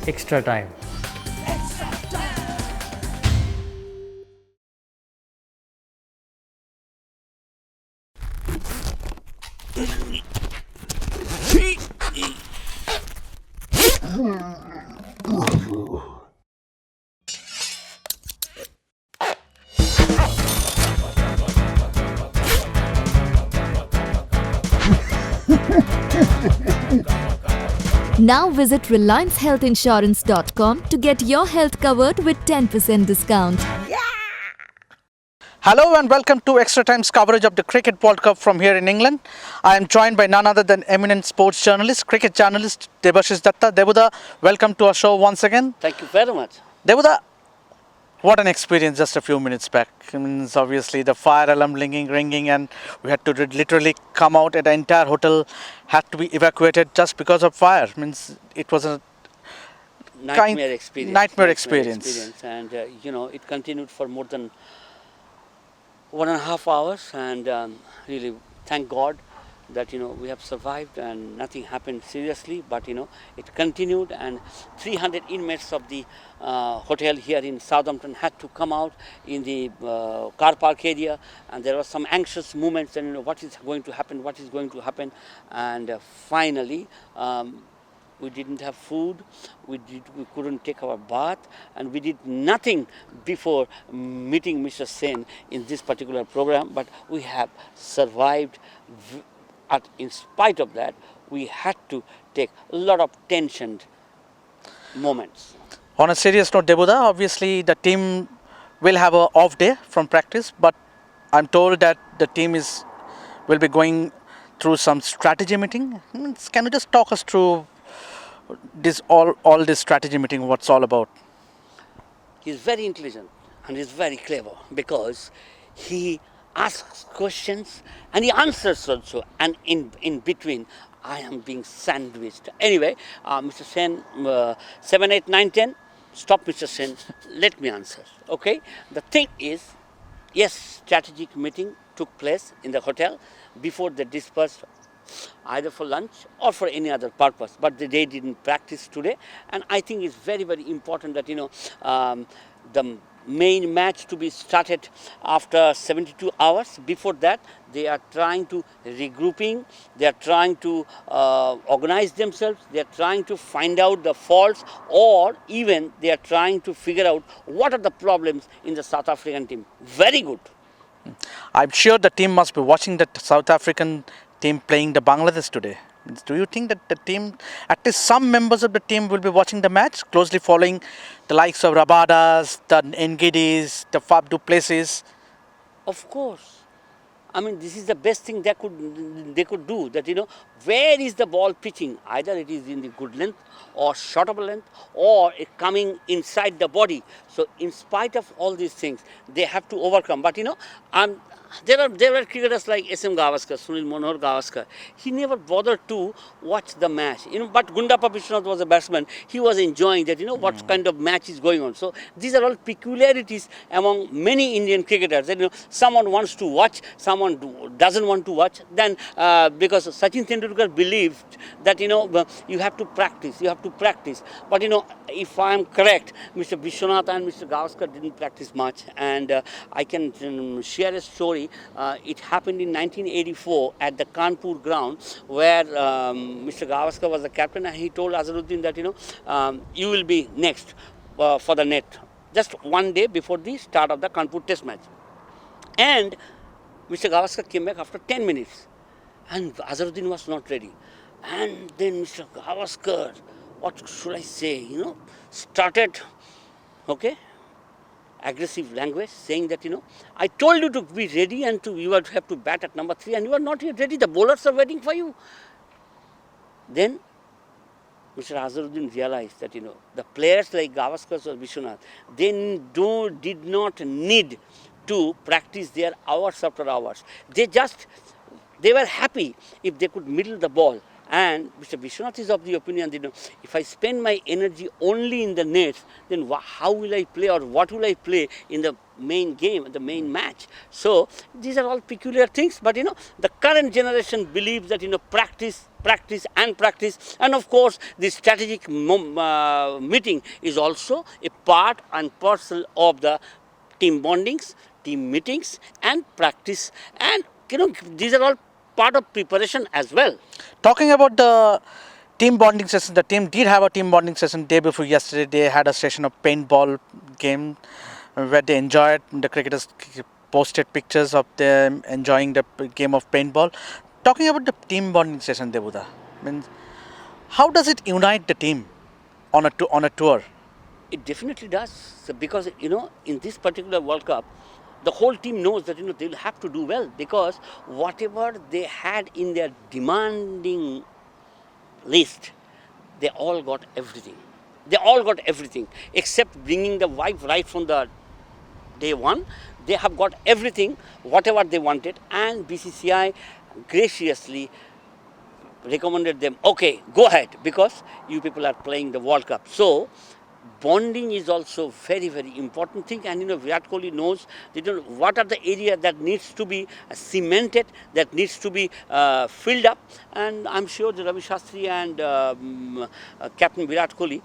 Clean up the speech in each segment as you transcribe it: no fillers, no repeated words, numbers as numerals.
Extra time. Now visit RelianceHealthInsurance.com to get your health covered with 10% discount. Hello and welcome to Extra Time's coverage of the Cricket World Cup from here in England. I am joined by none other than eminent sports journalist, cricket journalist Debashish Datta. Debuda, welcome to our show once again. Thank you very much. Debuda, what an experience just a few minutes back. I mean, it's obviously the fire alarm ringing and we had to literally come out and the entire hotel had to be evacuated just because of fire. Means it was a Nightmare experience. Nightmare experience. And it continued for more than 1.5 hours, and really thank God that we have survived and nothing happened seriously, but it continued, and 300 inmates of the hotel here in Southampton had to come out in the car park area, and there were some anxious moments, and what is going to happen, and finally we didn't have food, we couldn't take our bath, and we did nothing before meeting Mr. Sen in this particular program, but we have survived. In spite of that, we had to take a lot of tensioned moments. On a serious note, Debuda, obviously the team will have an off day from practice, but I'm told that the team will be going through some strategy meeting. Can you just talk us through all this strategy meeting, what's all about? He's very intelligent and he's very clever because he asks questions and he answers also, and in between I am being sandwiched. Anyway, Mr. Sen, 7, 8, 9, 10, stop Mr. Sen, let me answer. Okay, the thing is, yes, strategic meeting took place in the hotel before they dispersed either for lunch or for any other purpose, but they didn't practice today, and I think it's very, very important that the main match to be started after 72 hours. Before that, they are trying to regrouping, they are trying to organize themselves, they are trying to find out the faults, or even they are trying to figure out what are the problems in the South African team. Very good. I'm sure the team must be watching the South African team playing the Bangladesh today. Do you think that the team, at least some members of the team, will be watching the match, closely following the likes of Rabadas, the Ngidis, the Fab du Plessis? Of course. I mean, this is the best thing they could do, that where is the ball pitching? Either it is in the good length or short of length, or it coming inside the body. So in spite of all these things, they have to overcome. But there were cricketers like S.M. Gavaskar, Sunil Manohar Gavaskar. He never bothered to watch the match. But Gundappa Vishwanath was a batsman. He was enjoying that, what kind of match is going on. So these are all peculiarities among many Indian cricketers. That, someone wants to watch, someone doesn't want to watch. Then because Sachin Tendulkar believed that, you have to practice, But, if I am correct, Mr. Vishwanath and Mr. Gavaskar didn't practice much. And I can share a story. It happened in 1984 at the Kanpur ground, where Mr. Gavaskar was the captain, and he told Azharuddin that you will be next for the net, just one day before the start of the Kanpur test match. And Mr. Gavaskar came back after 10 minutes and Azharuddin was not ready. And then Mr. Gavaskar, what should I say, started, aggressive language, saying that, I told you to be ready and you have to bat at number 3 and you are not yet ready. The bowlers are waiting for you. Then Mr. Azharuddin realized that, the players like Gavaskar or Vishwanath, they did not need to practice there hours after hours. They were happy if they could middle the ball And Mr. Vishwanath is of the opinion that if I spend my energy only in the nets, then how will I play or what will I play in the main game, the main match? So these are all peculiar things, but the current generation believes that practice, practice and practice, and of course the strategic meeting is also a part and parcel of the team bondings, team meetings and practice, and these are all part of preparation as well. Talking about the team bonding session, the team did have a team bonding session day before yesterday. They had a session of paintball game where they enjoyed. The cricketers posted pictures of them enjoying the game of paintball. Talking about the team bonding session, Debuda, means how does it unite the team on a tour? It definitely does. So because in this particular World Cup, the whole team knows that they'll have to do well, because whatever they had in their demanding list, they all got everything. They all got everything except bringing the wife right from the day one. They have got everything, whatever they wanted, and BCCI graciously recommended them, okay, go ahead, because you people are playing the World Cup. So bonding is also very, very important thing, and Virat Kohli knows that, what are the area that needs to be cemented, that needs to be filled up, and I'm sure the Ravi Shastri and Captain Virat Kohli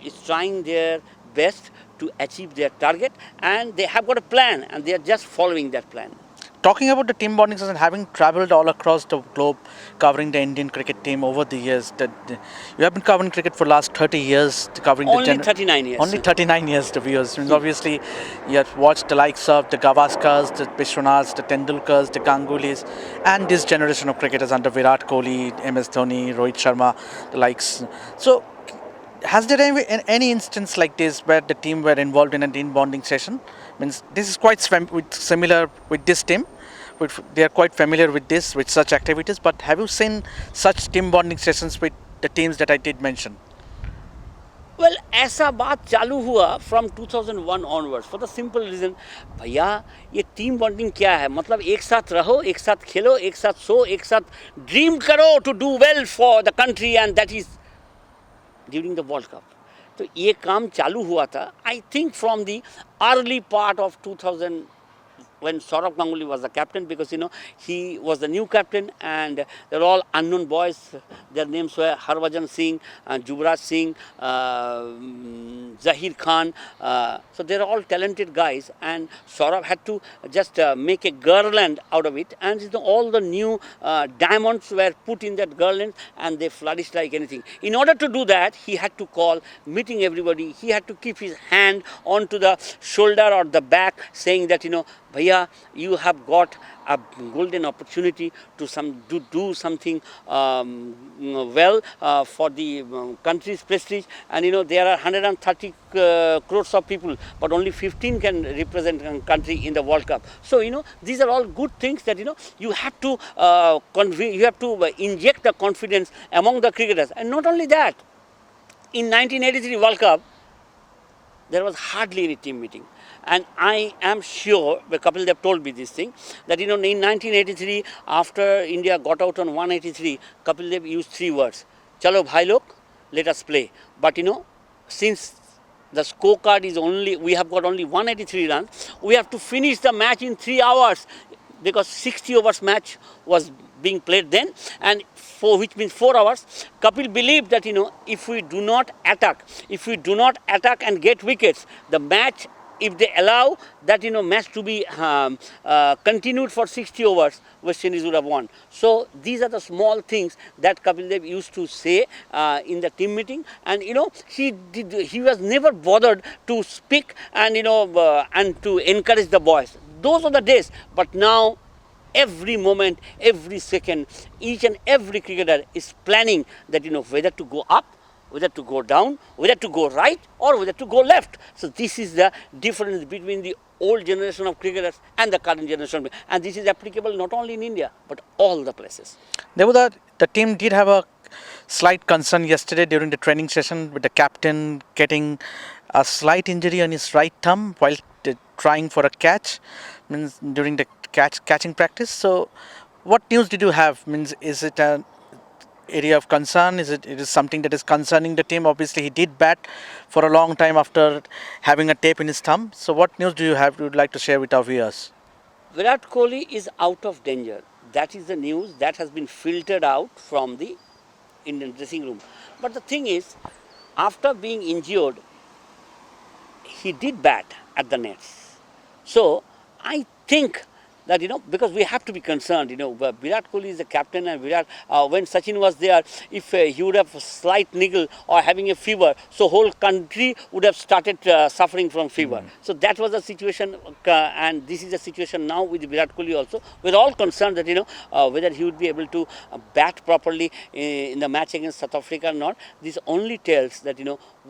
is trying their best to achieve their target, and they have got a plan, and they are just following that plan. Talking about the team bonding session, having travelled all across the globe, covering the Indian cricket team over the years, you have been covering cricket for the last 30 years, covering only 39 years. Only 39 years, to viewers. Obviously, you have watched the likes of the Gavaskars, the Vishwanaths, the Tendulkars, the Gangulis, and this generation of cricketers under Virat Kohli, MS Dhoni, Rohit Sharma, the likes. So, has there any instance like this where the team were involved in a team bonding session? Means this is quite similar with this team. They are quite familiar with such activities. But have you seen such team bonding sessions with the teams that I did mention? Well, ऐसा बात चालू हुआ from 2001 onwards for the simple reason, भैया ये team bonding क्या है? मतलब एक साथ रहो, एक साथ खेलो, एक साथ सो, एक साथ dream करो to do well for the country, and that is during the World Cup. तो ये काम चालू हुआ था, I think from the early part of 2000, when Saurav Ganguly was the captain, because he was the new captain, and they're all unknown boys. Their names were Harbhajan Singh, Yuvraj Singh, Zahir Khan. So they're all talented guys, and Saurav had to just make a garland out of it, and all the new diamonds were put in that garland, and they flourished like anything. In order to do that, he had to call meeting everybody. He had to keep his hand onto the shoulder or the back, saying that Bhaiya, you have got a golden opportunity to do something well for the country's prestige, and there are 130 crores of people, but only 15 can represent a country in the World Cup. So these are all good things that you have to inject the confidence among the cricketers. And not only that, in 1983 World Cup, there was hardly any team meeting. And I am sure, Kapil Dev told me this thing, that in 1983, after India got out on 183, Kapil Dev used 3 words: Chalo bhai log, let us play. But since the scorecard is we have got only 183 runs, we have to finish the match in 3 hours, because 60 overs match was being played then, and which means 4 hours. Kapil believed that if we do not attack and get wickets, the match, if they allow that match to be continued for 60 overs, West Indies would have won. So these are the small things that Kapil Dev used to say in the team meeting, and he was never bothered to speak and and to encourage the boys. Those are the days. But now, every moment, every second, each and every cricketer is planning that whether to go up, whether to go down, whether to go right or whether to go left. So this is the difference between the old generation of cricketers and the current generation, and this is applicable not only in India but all the places. Debuda, the team did have a slight concern yesterday during the training session with the captain getting a slight injury on his right thumb while trying for a catch, means during the catching practice. So what news did you have? Means is it area of concern? It is something that is concerning the team? Obviously, he did bat for a long time after having a tape in his thumb. So, what news do you have? You would like to share with our viewers? Virat Kohli is out of danger. That is the news that has been filtered out from the Indian dressing room. But the thing is, after being injured, he did bat at the nets. So I think that, because we have to be concerned, Virat Kohli is the captain, and when Sachin was there, if he would have a slight niggle or having a fever, so whole country would have started suffering from fever. So that was the situation, and this is the situation now with Virat Kohli also. We're all concerned that, whether he would be able to bat properly in the match against South Africa or not. This only tells that,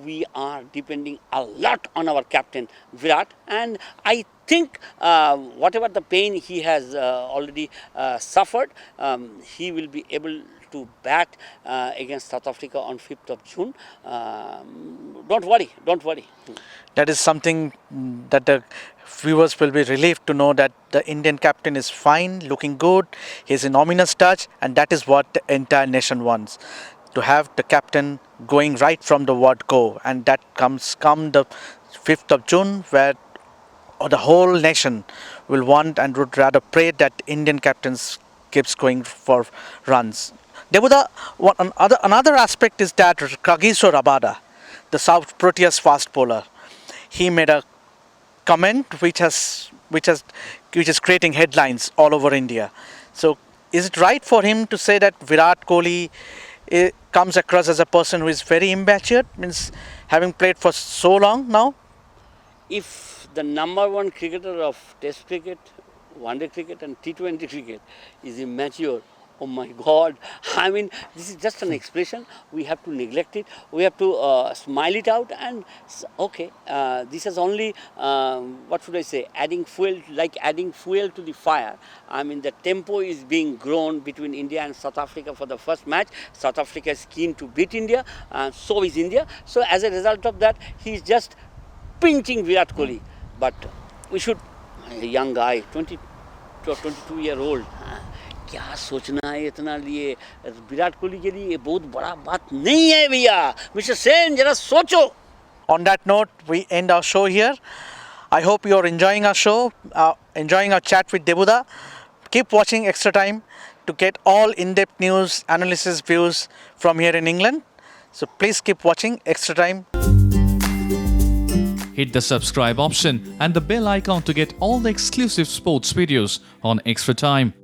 we are depending a lot on our captain Virat, and I think whatever the pain he has already suffered, he will be able to bat against South Africa on 5th of June. Don't worry. That is something that the viewers will be relieved to know, that the Indian captain is fine, looking good. He's in ominous touch, and that is what the entire nation wants. To have the captain going right from the word go, and that comes the 5th of June, where the whole nation will want and would rather pray that Indian captains keeps going for runs. Debuda, another aspect is that Kagiso Rabada, the South Proteas fast bowler, he made a comment which is creating headlines all over India. So, is it right for him to say that Virat Kohli comes across as a person who is very immature, means having played for so long now? If the number one cricketer of Test cricket, One-day cricket and T20 cricket is immature, oh my God, I mean, this is just an expression. We have to neglect it. We have to smile it out, and okay, this is only, what should I say, adding fuel to the fire. I mean, the tempo is being grown between India and South Africa for the first match. South Africa is keen to beat India, and so is India. So as a result of that, he is just pinching Virat Kohli. But we should, a young guy, 22-year-old, क्या सोचना है इतना लिए विराट कोहली के लिए ये बहुत बड़ा बात नहीं है भैया मिस्टर सेन जरा सोचो. On that note, we end our show here. I hope you are enjoying our show, enjoying our chat with Debuda. Keep watching Extra Time to get all in-depth news, analysis, views from here in England. So please keep watching Extra Time. Hit the subscribe option and the bell icon to get all the exclusive sports videos on Extra Time.